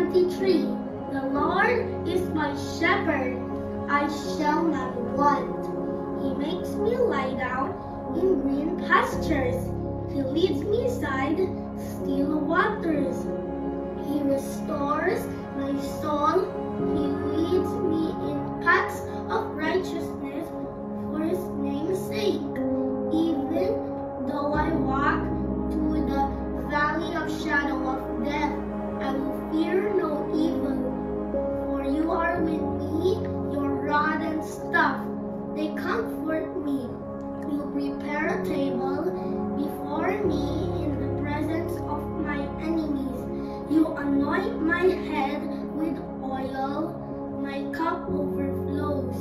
23. The Lord is my shepherd, I shall not want. He makes me lie down in green pastures. He leads me beside still waters. He restores my soul. He leads me in paths of righteousness for his name's sake. Even though I walk through the valley of shadow of death, I will fear no evil. For you are with me, your rod and staff, they comfort me. You prepare a table before me in the presence of my enemies. You anoint my head with oil, my cup overflows.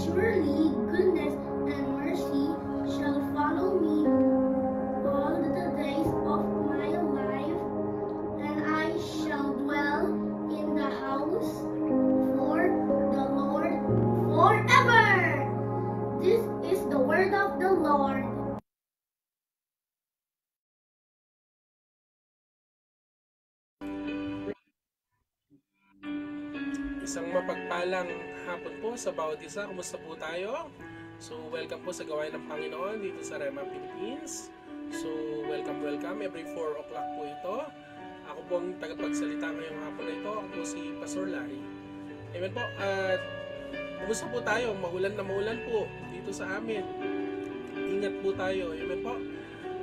Surely goodness and mercy shall follow me all the days of my life, and I shall dwell in the house for the Lord forever. This is the word of the Lord. Isang mapagpalang hapon po sa bawat isa. Kumusta po tayo? So, welcome po sa Gawain ng Panginoon dito sa Rema Philippines. So, welcome every 4 o'clock po ito. Ako po ang tagapagsalita ngayong hapon na ito. Ako po si Pastor Larry. Amen po. At kumusta po tayo? Maulan na maulan po dito sa amin. Ingat po tayo. Amen po.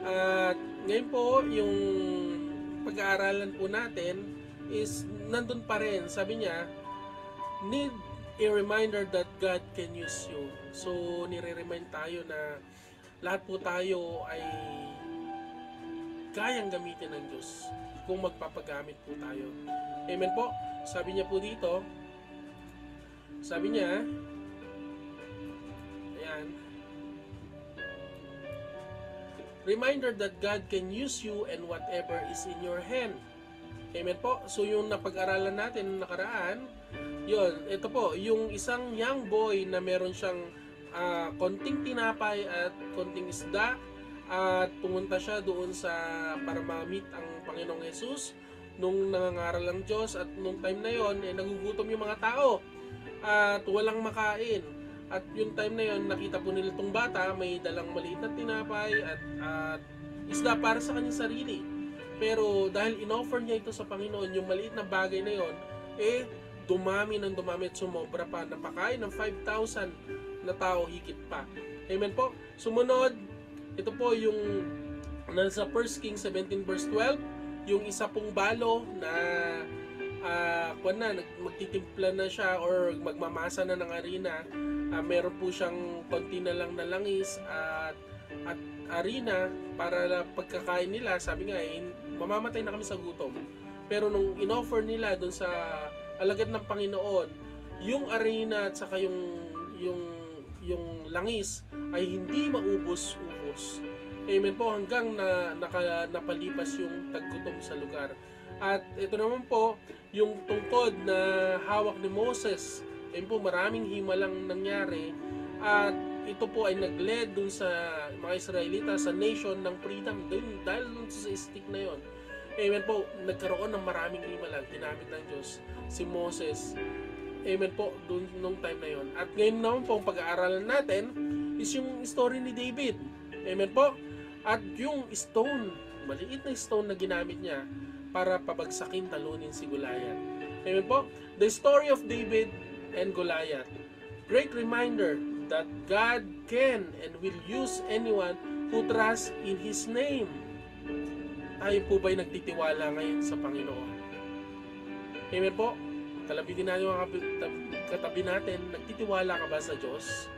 At ngayon po, yung pag-aaralan po natin is nandun pa rin. Sabi niya, need a reminder that God can use you. So, nire-remind tayo na lahat po tayo ay kayang gamitin ng Diyos kung magpapagamit po tayo. Amen po. Sabi niya po dito, sabi niya, ayan, reminder that God can use you and whatever is in your hand. Amen po. So, yung napag-aralan natin nakaraan, yun, ito po, yung isang young boy na meron siyang konting tinapay at konting isda at pumunta siya doon para ma-meet ang Panginoong Jesus nung nangangaral ang Diyos, at nung time na yon nagugutom yung mga tao at walang makain. At yung time na yon nakita po nila itong bata, may dalang maliit na tinapay at isda para sa kanyang sarili. Pero dahil inoffer niya ito sa Panginoon, yung maliit na bagay na yon, dumami ng dumami at sumobra pa. Napakain ng 5,000 na tao higit pa. Amen po. Sumunod, ito po yung nasa 1 Kings 17 verse 12, yung isa pong balo na magtitimpla na siya or magmamasa na ng harina. Meron po siyang konti na lang na langis at harina para pagkakain nila. Sabi nga, mamamatay na kami sa gutom. Pero nung inoffer nila doon sa alagad ng Panginoon, yung harina at saka yung langis ay hindi maubos-ubos. Amen po, hanggang napalipas yung taggutom sa lugar. At ito naman po, yung tungkod na hawak ni Moses. Amen po, maraming himalang nangyari. At ito po ay nag-led dun sa mga Israelita sa nation ng freedom dahil dun sa stick na yon. Amen po, nagkaroon ng maraming himalang ginamit ng Diyos si Moses. Amen po, dun nung time na yon. At ngayon naman po, ang pag-aaralan natin is yung story ni David. Amen po. At yung stone, maliit na stone na ginamit niya para pabagsakin, talunin si Goliath. Amen po. The story of David and Goliath. Great reminder that God can and will use anyone who trusts in His name. Tayo po ba'y nagtitiwala ngayon sa Panginoon? Amen po. Kalabitin natin mga katabi natin, nagtitiwala ka ba sa Diyos?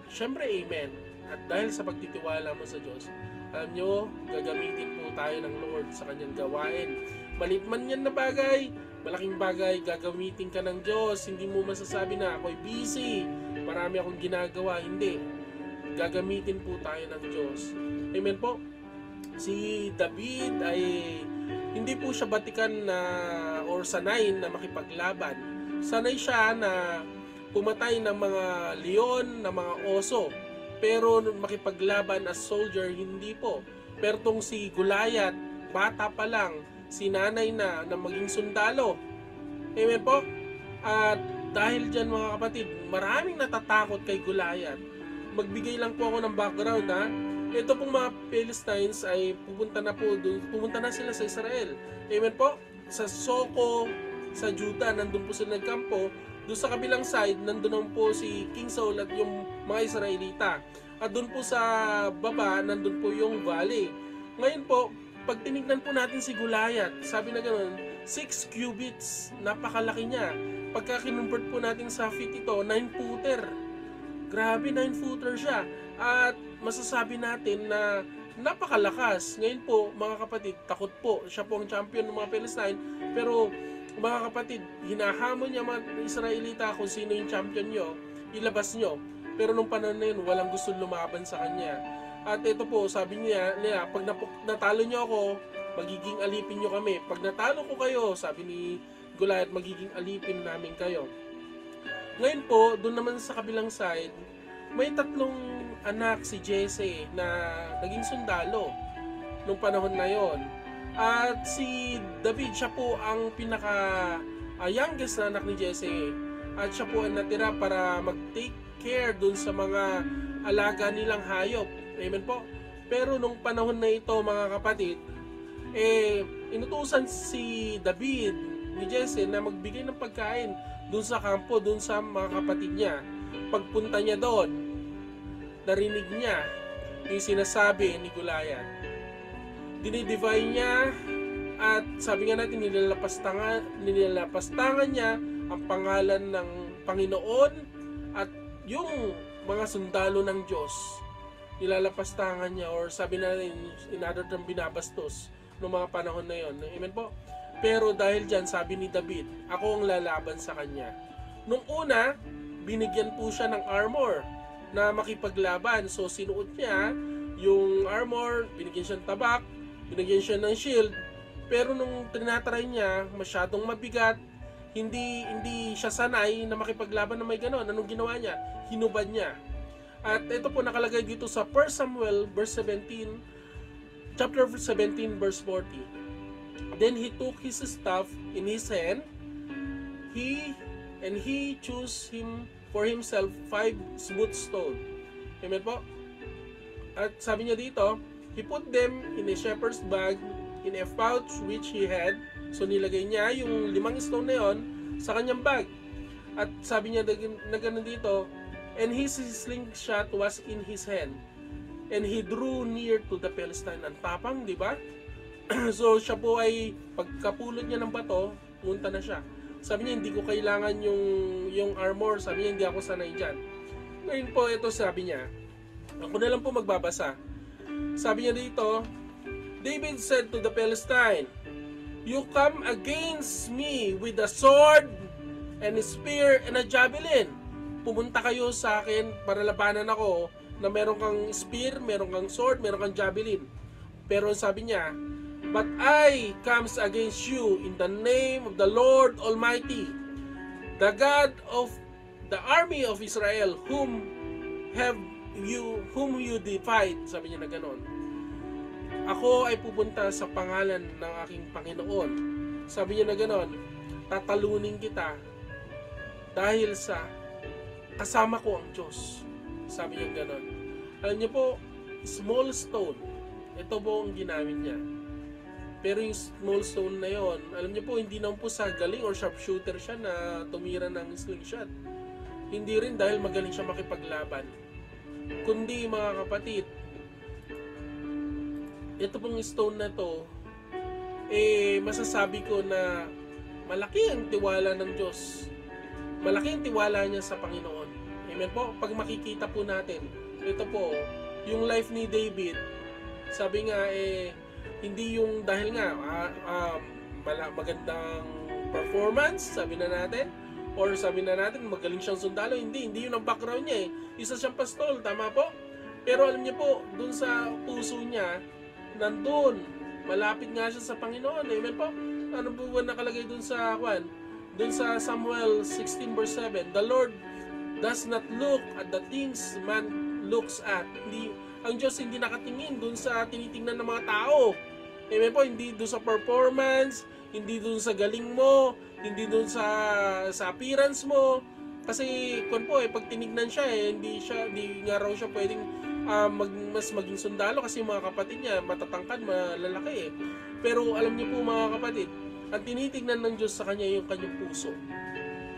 Siyempre, amen. At dahil sa pagtitiwala mo sa Diyos, alam nyo, gagamitin po tayo ng Lord sa kanyang gawain. Maliit man yan na bagay, malaking bagay, gagamitin ka ng Diyos. Hindi mo masasabi na ako'y busy, marami akong ginagawa. Hindi. Gagamitin po tayo ng Diyos. Amen po. Si David ay hindi po siya batikan na or sanay na makipaglaban. Sanay siya na pumatay ng mga leon, ng mga oso. Pero makipaglaban as soldier, hindi po. Pero tong si Goliath, bata pa lang, sinanay na maging sundalo. Amen po? At dahil dyan mga kapatid, maraming natatakot kay Goliath. Magbigay lang po ako ng background ha. Ito pong mga Philistines ay pupunta na sila sa Israel. Amen po? Sa Soko, sa Judah, nandun po sila nagkampo. Doon sa kabilang side, nandun po si King Saul at yung mga Israelita. At doon po sa baba, nandun po yung valley. Ngayon po, pag tinignan po natin si Goliath, sabi na gano'n, 6 cubits, napakalaki niya. Pagka kinonvert po natin sa feet ito, 9-footer. Grabe, 9-footer siya. At masasabi natin na napakalakas. Ngayon po, mga kapatid, takot po. Siya po ang champion ng mga Palestine. Pero, mga kapatid, hinahamon niya mga Israelita kung sino yung champion nyo, ilabas nyo. Pero nung panahon na yun, walang gusto lumaban sa kanya. At ito po, sabi niya, pag natalo nyo ako, magiging alipin nyo kami. Pag natalo ko kayo, sabi ni Goliath, magiging alipin namin kayo. Ngayon po, doon naman sa kabilang side, may 3 anak si Jesse na naging sundalo nung panahon na yon. At si David, siya po ang pinaka youngest na anak ni Jesse. At siya po ang natira para mag-take care dun sa mga alaga nilang hayop. Amen po. Pero nung panahon na ito, mga kapatid, inutusan si David ni Jesse na magbigay ng pagkain dun sa kampo, dun sa mga kapatid niya. Pagpunta niya doon, narinig niya yung sinasabi ni Goliath. Dinidivide niya at sabi nga natin, nilalapastangan niya ang pangalan ng Panginoon at yung mga sundalo ng Diyos. Nilalapastangan niya, or sabi natin, in other term, binabastos noong mga panahon na yon. Amen po? Pero dahil dyan, sabi ni David, ako ang lalaban sa kanya. Nung una, binigyan po siya ng armor na makipaglaban. So sinuot niya yung armor, binigyan siya ng tabak, binigyan siya ng shield. Pero nung tinatry niya, masyadong mabigat, hindi siya sanay na makipaglaban na may ganon. Anong ginawa niya? Hinubad niya. At ito po nakalagay dito sa 1 Samuel chapter 17 verse 40. Then he took his staff in his hand, he chose him for himself 5 smooth stones. Amen po? At sabi niya dito, he put them in a shepherd's bag in a pouch which he had. So nilagay niya yung 5 stone na yon sa kanyang bag. At sabi niya na ganun dito, and his slingshot was in his hand. And he drew near to the Philistine. Ang tapang, di ba? So siya po ay pagkapulot niya ng bato, punta na siya. Sabi niya, hindi ko kailangan yung armor. Sabi niya, hindi ako sanay dyan. Ngayon po, ito sabi niya, ako na lang po magbabasa. Sabi niya dito, David said to the Philistine, you come against me with a sword and a spear and a javelin. Pumunta kayo sa akin para labanan ako na meron kang spear, meron kang sword, meron kang javelin. Pero sabi niya, but I comes against you in the name of the Lord Almighty, the God of the army of Israel, whom you defied. Sabi niya na ganon. Ako ay pupunta sa pangalan ng aking Panginoon. Sabi niya na ganon, tatalunin kita dahil sa kasama ko ang Diyos. Sabi niya ganon. Alam niyo po, small stone, ito po ang ginamit niya. Pero yung small stone na yon, alam niyo po, hindi naman po sa galing or sharpshooter siya na tumira ng slingshot. Hindi rin dahil magaling siya makipaglaban. Kundi mga kapatid, ito pong stone na to, masasabi ko na malaki ang tiwala ng Diyos. Malaki ang tiwala niya sa Panginoon. Amen po? Pag makikita po natin, ito po, yung life ni David, sabi nga hindi yung dahil nga magandang performance, sabi na natin, or sabi na natin magaling siyang sundalo, hindi yun ang background niya isa siyang pastol, tama po? Pero alam niyo po, dun sa puso niya, nandun, malapit nga siya sa Panginoon. Amen po? Ano po ba nakalagay dun sa Samuel 16 verse 7, the Lord does not look at the things man looks at. Ang Diyos hindi nakatingin dun sa tinitingnan ng mga tao. Amen po? Hindi dun sa performance, hindi dun sa galing mo, hindi doon sa appearance mo. Kasi kun po pag tinignan siya hindi nga raw siya pwedeng mas maging sundalo kasi yung mga kapatid niya matatangkad, malalaki Pero alam niyo po mga kapatid, ang tinitingnan ng Diyos sa kanya yung kanyang puso.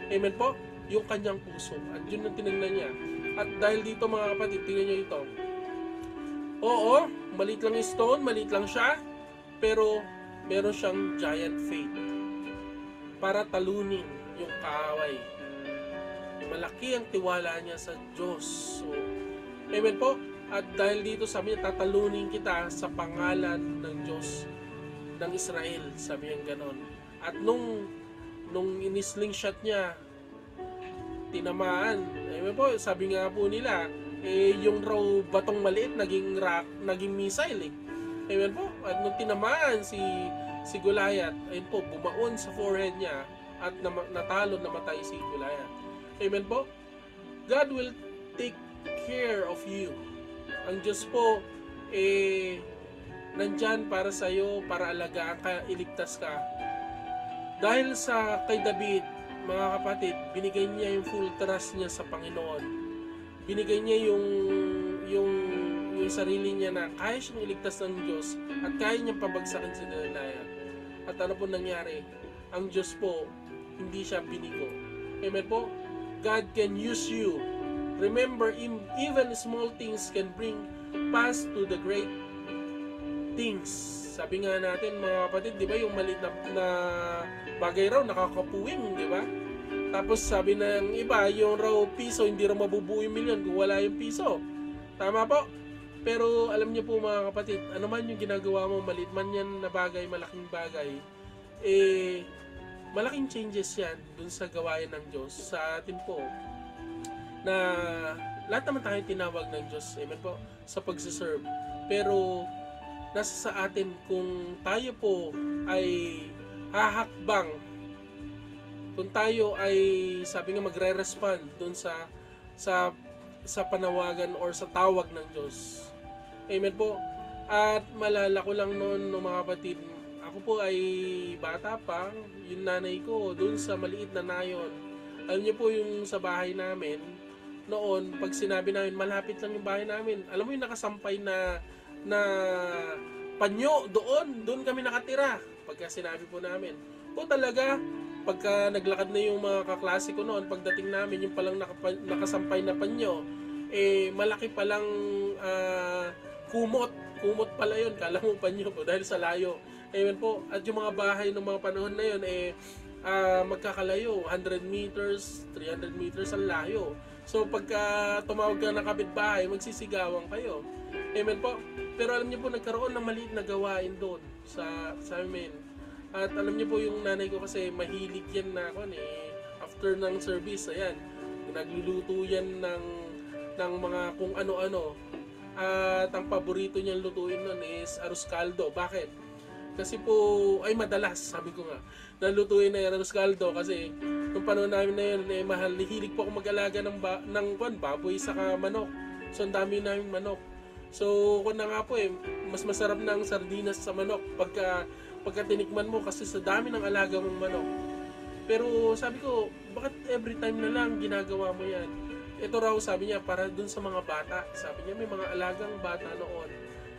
Amen po? Yung kanyang puso. At yun ang tinignan niya. At dahil dito mga kapatid, tingnan niyo ito. Oo, maliit lang yung stone, maliit lang siya, pero meron siyang giant faith para talunin yung kaaway. Malaki ang tiwala niya sa Diyos. So, amen po. At dahil dito sabi niya, tatalunin kita sa pangalan ng Diyos ng Israel. Sabi niya ganon. At nung in-slingshot niya, tinamaan. Amen po, sabi nga po nila, yung raw batong maliit naging missile Amen po. At nung tinamaan si Goliath, ayun po, bumaon sa forehead niya at natalo, namatay si Goliath. Amen po. God will take care of you. Ang Diyos po nandyan para sa iyo, para alagaan ka, iligtas ka. Dahil sa kay David, mga kapatid, binigay niya yung full trust niya sa Panginoon. Binigay niya yung sarili niya na kaya siyang iligtas ng Diyos at kaya niyang pabagsakin si Goliath. At ano po nangyari? Ang Diyos po, hindi siya binigo. Amen po? God can use you. Remember, even small things can bring past to the great things. Sabi nga natin mga kapatid, di ba, yung maliit na bagay raw nakakapuwing, di ba? Tapos sabi ng iba, yung raw piso, hindi raw mabubuo yung milyon kung wala yung piso. Tama po? Pero alam niyo po mga kapatid, ano man yung ginagawa mo, maliit man yan na bagay, malaking bagay, malaking changes yan dun sa gawain ng Diyos sa atin po. Na lahat naman tayo tinawag ng Diyos, amen po, sa pagsiserve. Pero nasa sa atin kung tayo po ay hahakbang, kung tayo ay sabi nga magre-respond dun sa panawagan or sa tawag ng Diyos. Amen po. At malala ko lang noon mga kapatid, ako po ay bata pa, yung nanay ko dun sa maliit na nayon. Alam niyo po yung sa bahay namin noon, pag sinabi namin malapit lang yung bahay namin, alam mo yung nakasampay na panyo doon kami nakatira pagka sinabi po namin. O talaga, pagka naglakad na yung mga kaklase ko noon, pagdating namin yung palang nakasampay na panyo, malaki palang kumot pala yun, kala mo panyo po dahil sa layo. Amen po. At yung mga bahay ng mga panahon na yun magkakalayo, 100 meters, 300 meters ang layo. So pagka tumawag ka ng kapitbahay, magsisigawan kayo. Amen po. Pero alam niyo po, nagkaroon ng maliit na gawain doon sa amin. At alam niyo po yung nanay ko kasi mahilig yan na after ng service, ayan, nagluluto yan ng mga kung ano-ano. At ang paborito niyang lutuin nun is arroz caldo. Bakit? Kasi po, ay madalas, sabi ko nga, nalutuin na yung arroz caldo kasi nung panahon namin na yun, hilig po ako mag-alaga ng baboy saka manok. So, ang dami namin manok. So, kung na nga po mas masarap na ang sardinas sa manok pagka tinikman mo kasi sa dami ng alaga mong manok. Pero sabi ko, bakit every time na lang ginagawa mo yan? Ito raw sabi niya, para dun sa mga bata. Sabi niya, may mga alagang bata noon.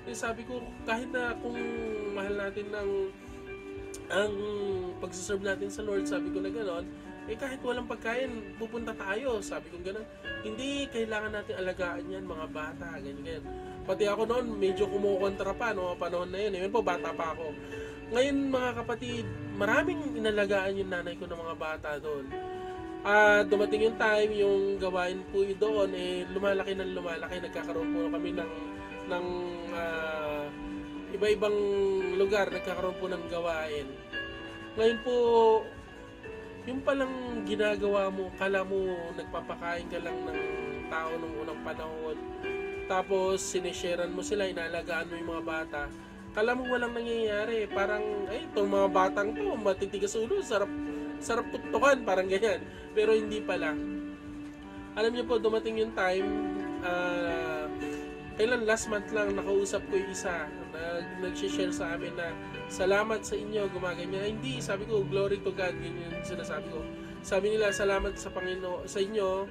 Sabi ko, kahit na kung mahal natin ang pagsiserve natin sa Lord, sabi ko na gano'n, kahit walang pagkain, pupunta tayo. Sabi ko gano'n, hindi kailangan natin alagaan yan, mga bata, ganyan. Pati ako noon, medyo kumukontra pa, panahon na yun. Yun po, bata pa ako. Ngayon, mga kapatid, maraming inalagaan yung nanay ko ng mga bata doon. Dumating yung time, yung gawain po doon, lumalaki ng lumalaki. Nagkakaroon po kami ng iba-ibang lugar, nagkakaroon po ng gawain. Ngayon po, yung palang ginagawa mo, kala mo nagpapakain ka lang ng tao nung unang panahon. Tapos sinesharean mo sila, inalagaan mo yung mga bata. Kala mo walang nangyayari. Parang, itong mga batang to, matitigas ulo, sarap tuktukan, parang ganyan. Pero hindi pala. Alam niyo po, dumating yung time, kailan last month lang nakausap ko yung isa nag-share sa amin na salamat sa inyo, gumaganyan. Hindi, sabi ko, glory to God, ganyan yung sinasabi ko. Sabi nila, salamat sa Panginoon, sa inyo,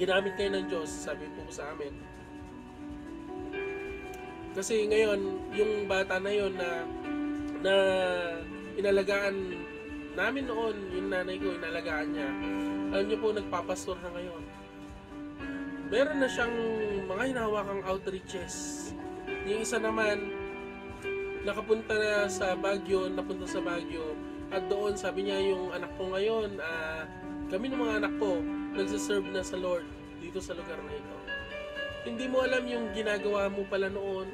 ginamit kayo ng Diyos, sabi po sa amin. Kasi ngayon, yung bata na yon na inalagaan namin noon, yung nanay ko, inalagaan niya. Alam niyo po, nagpapastor na ngayon. Meron na siyang mga hinahawakang outreaches. Yung isa naman, napunta sa Baguio, at doon sabi niya yung anak ko ngayon, kami ng mga anak ko, nagsiserve na sa Lord dito sa lugar na ito. Hindi mo alam yung ginagawa mo pala noon,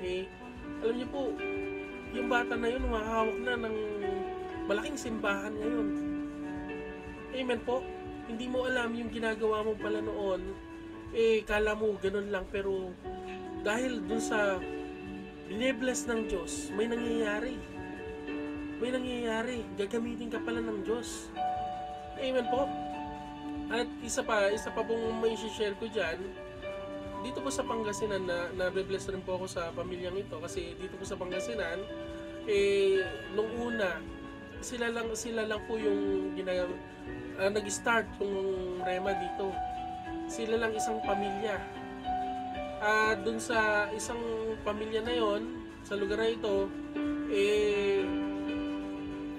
alam niyo po, yung bata na yun, mahawak na ng malaking simbahan ngayon. Amen po. Hindi mo alam yung ginagawa mo pala noon, kala mo ganun lang, pero dahil dun sa bine-bless ng Diyos, may nangyayari. Gagamitin ka pala ng Diyos. Amen po. At isa pa pong may share ko dyan, dito po sa Pangasinan, na-bless rin po ako sa pamilyang ito, kasi dito po sa Pangasinan, nung una, sila lang po yung nag-start yung Rema dito. Sila lang isang pamilya. Dun sa isang pamilya na yon, sa lugar na ito,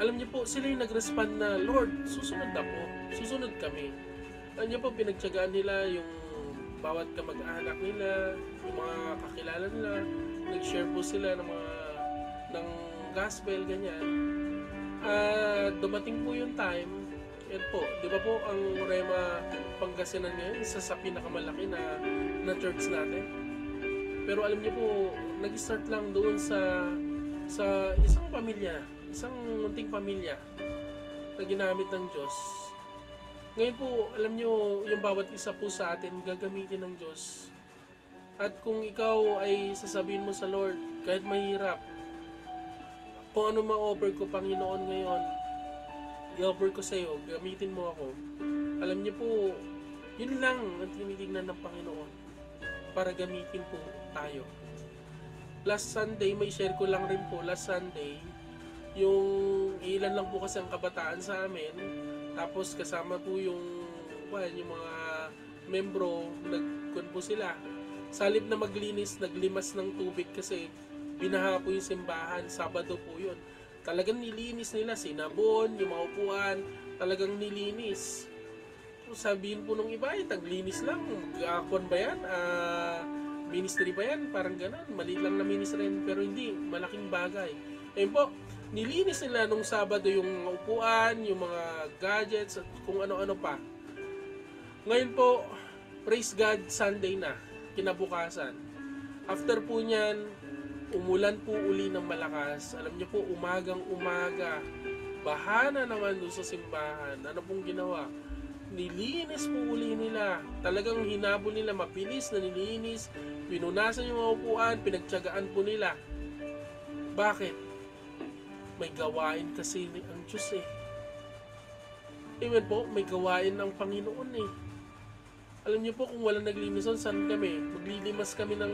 alam niyo po, sila yung nag-respond na, Lord, susunod kami. Alam niyo po, pinagtiyagaan nila yung bawat kamag-anak nila, yung mga kakilala nila, nag-share po sila ng gospel, ganyan. Dumating po yung time, yan po, di ba po ang Rema Pangasinan ngayon, isa sa pinakamalaki na church natin. Pero alam niyo po, nag-start lang doon sa isang pamilya, isang munting pamilya na ginamit ng Diyos. Ngayon po, alam niyo, yung bawat isa po sa atin gagamitin ng Diyos. At kung ikaw ay sasabihin mo sa Lord, kahit mahirap, kung ano ma-offer ko, Panginoon, ngayon, i-offer ko sa iyo, gamitin mo ako. Alam niyo po, yun lang ang tinitingnan ng Panginoon para gamitin po tayo. Last Sunday, may share ko lang rin po, last Sunday, yung ilan lang po kasi ang kabataan sa amin, tapos kasama po yung mga membro, nagkun po sila. Sa halip na maglinis, naglimas ng tubig kasi binaha po yung simbahan, Sabado po yun. Talagang nilinis nila, sinabon, yung mga upuan, talagang nilinis. Sabihin po nung iba, taglinis lang, kwan ba yan? Ministry ba yan? Parang gano'n, maliit lang na ministry, pero hindi, malaking bagay. Ayun po, nilinis nila nung Sabado yung mga upuan, yung mga gadgets, at kung ano-ano pa. Ngayon po, praise God, Sunday na, kinabukasan. After po niyan, umulan po uli ng malakas. Alam niyo po, umagang-umaga, bahana naman doon sa simbahan. Ano pong ginawa? Nilinis po uli nila. Talagang hinabol nila, mabilis na nilinis. Pinunasan yung mga upuan, pinagtiyagaan po nila. Bakit? May gawain kasi ang Diyos Amen po, may gawain ng Panginoon Alam niyo po, kung walang naglinis doon, saan kami? Maglilimas kami ng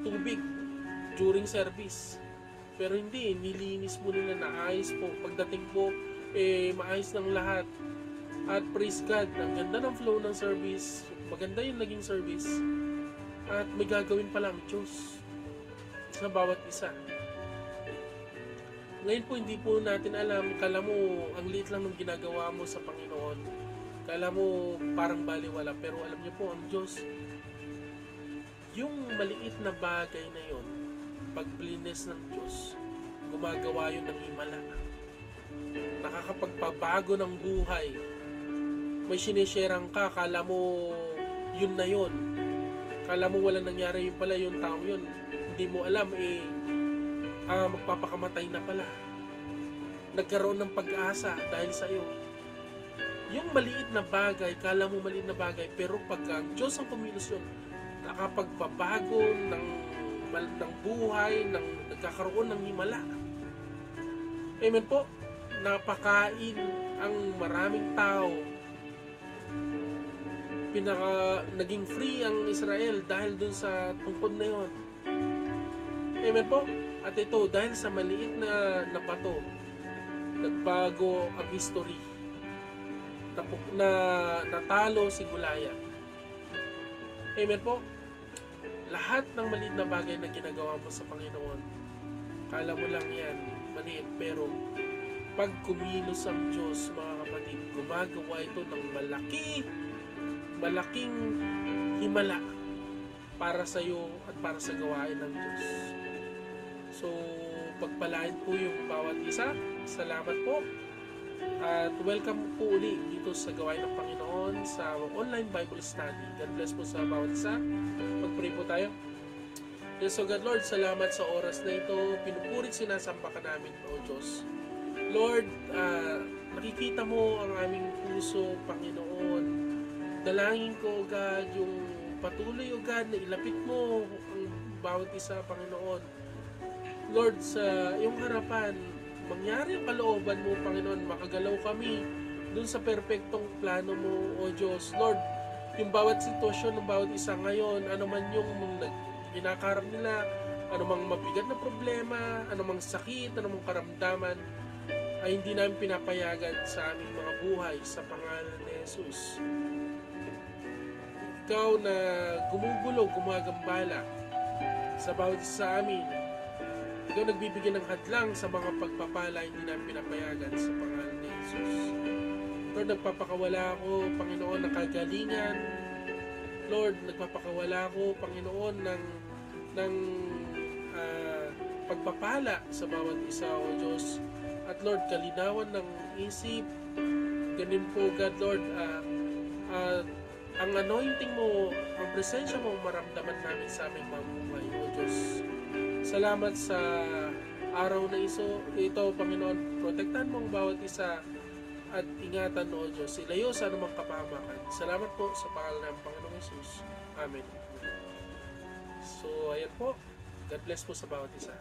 tubig during service. Pero hindi, nilinis po nila, naayos po. Pagdating po, maayos ng lahat. At praise God, ang ganda ng flow ng service. Maganda yung naging service. At may gagawin pala ang Diyos sa bawat isa. Ngayon po, hindi po natin alam. Kala mo, ang liit lang ng ginagawa mo sa Panginoon. Kala mo, parang baliwala. Pero alam niyo po, ang Diyos, yung maliit na bagay na yon, pag-bless ng Diyos, gumagawa yun ng himala. Nakakapagpabago ng buhay. May sinesharang ka, kala mo yun na yun. Kala mo walang nangyari yun pala, yung tao yun. Hindi mo alam, magpapakamatay na pala. Nagkaroon ng pag-asa dahil sa iyo. Yung maliit na bagay, kala mo maliit na bagay, pero pagka ang Diyos ang kumilos yun, nakapagpabago ng buhay, nagkakaroon ng himala. Amen po. Napakain ang maraming tao. Naging free ang Israel dahil dun sa tungkod na yon. Amen po. At ito, dahil sa maliit na bato, nagbago ang history. Natalo si Goliath. Amen po. Lahat ng maliit na bagay na ginagawa mo sa Panginoon, kala mo lang yan, maliit, pero pag kumilos ang Diyos, mga kapatid, gumagawa ito ng malaking himala para sa iyo at para sa gawain ng Diyos. So, pagpalain po yung bawat isa. Salamat po. At welcome po uli dito sa gawain ng Panginoon sa online Bible study. God bless po sa bawat isa. Mag-pray po tayo. Yes, so God Lord, salamat sa oras na ito. Pinupurit sinasamba ka namin, O Diyos. Lord, nakikita mo ang aming puso, Panginoon. Dalangin ko, God, yung patuloy, O God, na ilapit mo ang bawat isa, Panginoon. Lord, sa iyong harapan, mangyari ang kalooban mo, Panginoon. Makagalaw kami dun sa perpektong plano mo, O Diyos. Lord, yung bawat sitwasyon ng bawat isa ngayon, ano man yung kinakarap nila, ano mang mabigat na problema, ano mang sakit, ano mang karamdaman, ay hindi namin pinapayagan sa aming mga buhay sa pangalan ni Jesus. Ikaw na gumugulog, gumagambala sa bawat isa sa amin, ikaw nagbibigay ng hadlang sa mga pagpapala hindi namin pinapayagan sa pangalan ni Jesus. Lord, nagpapakawala ako, Panginoon, ng kagalingan. Lord, nagpapakawala ako, Panginoon, ng pagpapala sa bawat isa, O Diyos. At Lord, kalinawan ng isip. Ganun po, God, Lord, ang anointing mo, ang presensya mo, maramdaman namin sa aming mga buhay, O Diyos. Salamat sa araw na ito, Panginoon. Protektahan mo ang bawat isa at ingatan, O Diyos. Ilayo sa anumang kapahamakan. Salamat po sa pangalan ng Panginoong Jesus. Amen. So, ayan po. God bless po sa bawat isa.